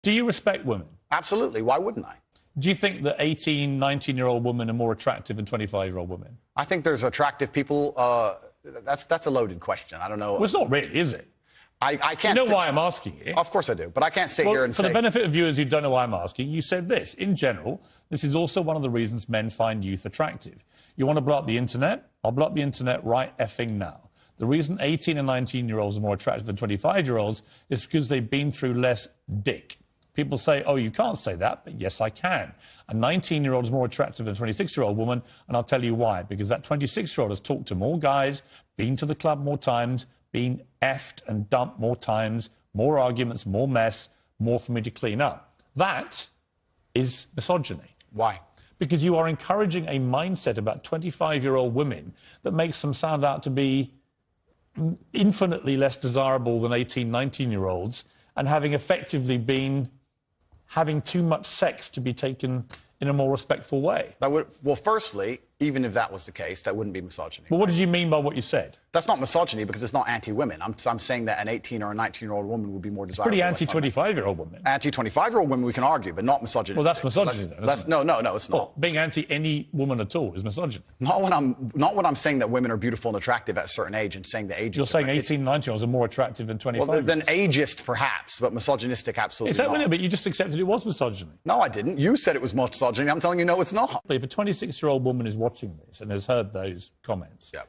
Do you respect women? Absolutely. Why wouldn't I? Do you think that 18, 19-year-old women are more attractive than 25-year-old women? I think there's attractive people. That's a loaded question. I don't know. Well, it's not really, is it? I can't. You know why I'm asking it? Of course I do, but I can't sit here and say... For say... the benefit of viewers who don't know why I'm asking, you said this. In general, this is also one of the reasons men find youth attractive. You want to blow up the internet? I'll blow up the internet right effing now. The reason 18 and 19-year-olds are more attractive than 25-year-olds is because they've been through less dick. People say, oh, you can't say that, but yes, I can. A 19-year-old is more attractive than a 26-year-old woman, and I'll tell you why. Because that 26-year-old has talked to more guys, been to the club more times, been effed and dumped more times, more arguments, more mess, more for me to clean up. That is misogyny. Why? Because you are encouraging a mindset about 25-year-old women that makes them sound out to be infinitely less desirable than 18, 19-year-olds, and having effectively been having too much sex to be taken in a more respectful way. Well, firstly, even if that was the case, that wouldn't be misogyny. Well, what did you mean by what you said? That's not misogyny because it's not anti-women. I'm saying that an 18 or a 19-year-old woman would be more desirable. It's pretty anti-25-year-old women. Anti-25-year-old women we can argue, but not misogyny. Well, that's misogyny then, isn't it? No, it's not. Well, being anti any woman at all is misogyny. Not when I'm saying that women are beautiful and attractive at a certain age and saying the age. You're saying 18, 19-year-olds are more attractive than 25. Well, than ageist, perhaps, but misogynistic, absolutely. Is that not. But you just accepted it was misogyny. No, I didn't. You said it was misogyny. I'm telling you, no, it's not. If a 26-year-old woman is watching this and has heard those comments, yeah,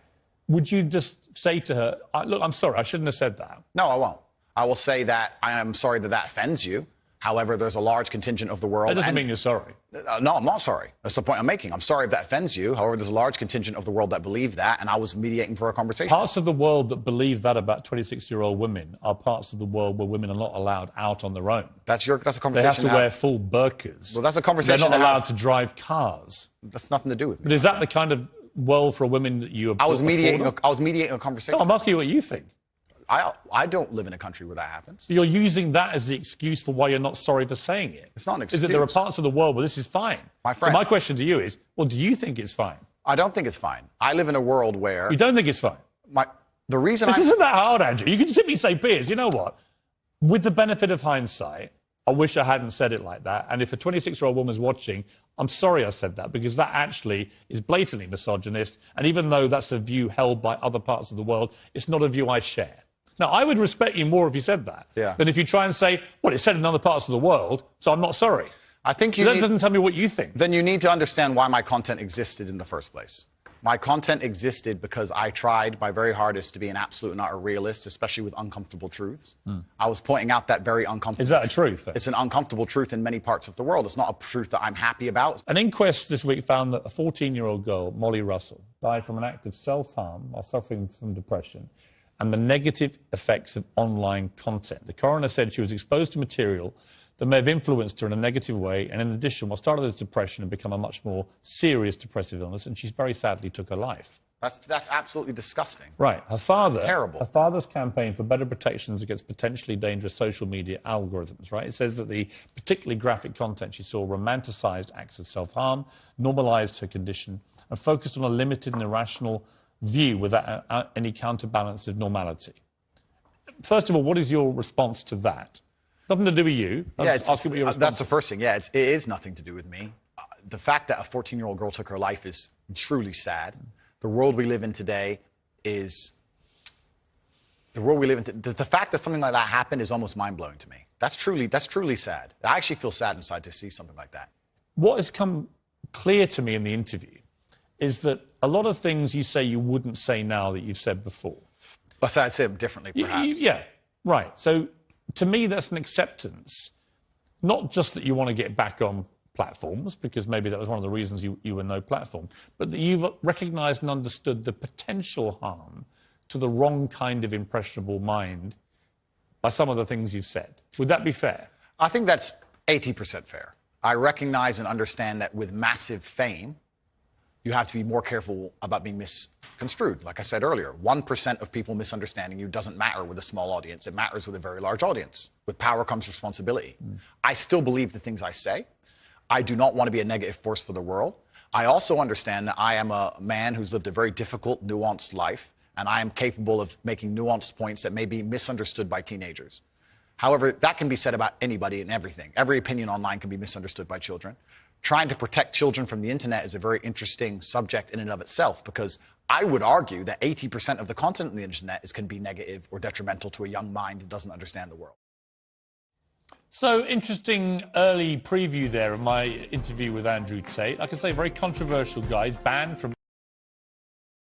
would you just say to her, look, I'm sorry, I shouldn't have said that? No, I won't. I will say that I am sorry that offends you. However, there's a large contingent of the world... That doesn't mean you're sorry. No, I'm not sorry. That's the point I'm making. I'm sorry if that offends you. However, there's a large contingent of the world that believe that, and I was mediating for a conversation. Parts of the world that believe that about 26-year-old women are parts of the world where women are not allowed out on their own. That's a conversation. They have to wear full burqas. Well, that's a conversation. They're not allowed to drive cars. That's nothing to do with me. But is that the kind of world for women that you... I was mediating a conversation. No, I'm asking you what you think. I don't live in a country where that happens. You're using that as the excuse for why you're not sorry for saying it. It's not an excuse. Is that there are parts of the world where this is fine. My friend. So my question to you is, well, do you think it's fine? I don't think it's fine. I live in a world where... You don't think it's fine? The reason This isn't that hard, Andrew. You can simply say, Piers, you know what? With the benefit of hindsight, I wish I hadn't said it like that. And if a 26-year-old woman's watching, I'm sorry I said that, because that actually is blatantly misogynist. And even though that's a view held by other parts of the world, it's not a view I share. Now, I would respect you more if you said that than if you try and say, well, it's said in other parts of the world, so I'm not sorry. I think that doesn't tell me what you think. Then you need to understand why my content existed in the first place. My content existed because I tried my very hardest to be an absolute and utter realist, especially with uncomfortable truths. I was pointing out that very uncomfortable... Is that a truth, then? It's an uncomfortable truth in many parts of the world. It's not a truth that I'm happy about. An inquest this week found that a 14-year-old girl, Molly Russell, died from an act of self-harm while suffering from depression and the negative effects of online content. The coroner said she was exposed to material that may have influenced her in a negative way, and in addition, what started as depression had become a much more serious depressive illness, and she very sadly took her life. That's absolutely disgusting. Right. Her father... That's terrible. Her father's campaign for better protections against potentially dangerous social media algorithms, right? It says that the particularly graphic content she saw romanticised acts of self-harm, normalised her condition, and focused on a limited and irrational view without any counterbalance of normality. First of all, what is your response to that? Nothing to do with you. That's the first thing. Yeah, it is nothing to do with me. The fact that a 14-year-old girl took her life is truly sad. The world we live in today is... The fact that something like that happened is almost mind-blowing to me. That's truly sad. I actually feel sad inside to see something like that. What has come clear to me in the interview is that a lot of things you say you wouldn't say now that you've said before. But I'd say them differently, perhaps. Yeah, right. So, to me, that's an acceptance, not just that you want to get back on platforms, because maybe that was one of the reasons you were no platform, but that you've recognised and understood the potential harm to the wrong kind of impressionable mind by some of the things you've said. Would that be fair? I think that's 80% fair. I recognise and understand that with massive fame, you have to be more careful about being misconstrued. Like I said earlier, 1% of people misunderstanding you doesn't matter with a small audience. It matters with a very large audience. With power comes responsibility. I still believe the things I say. I do not want to be a negative force for the world. I also understand that I am a man who's lived a very difficult, nuanced life, and I am capable of making nuanced points that may be misunderstood by teenagers. However, that can be said about anybody and everything. Every opinion online can be misunderstood by children. Trying to protect children from the internet is a very interesting subject in and of itself, because I would argue that 80% of the content on the internet can be negative or detrimental to a young mind that doesn't understand the world. So, interesting early preview there of my interview with Andrew Tate. Like I say, very controversial guy. He's banned from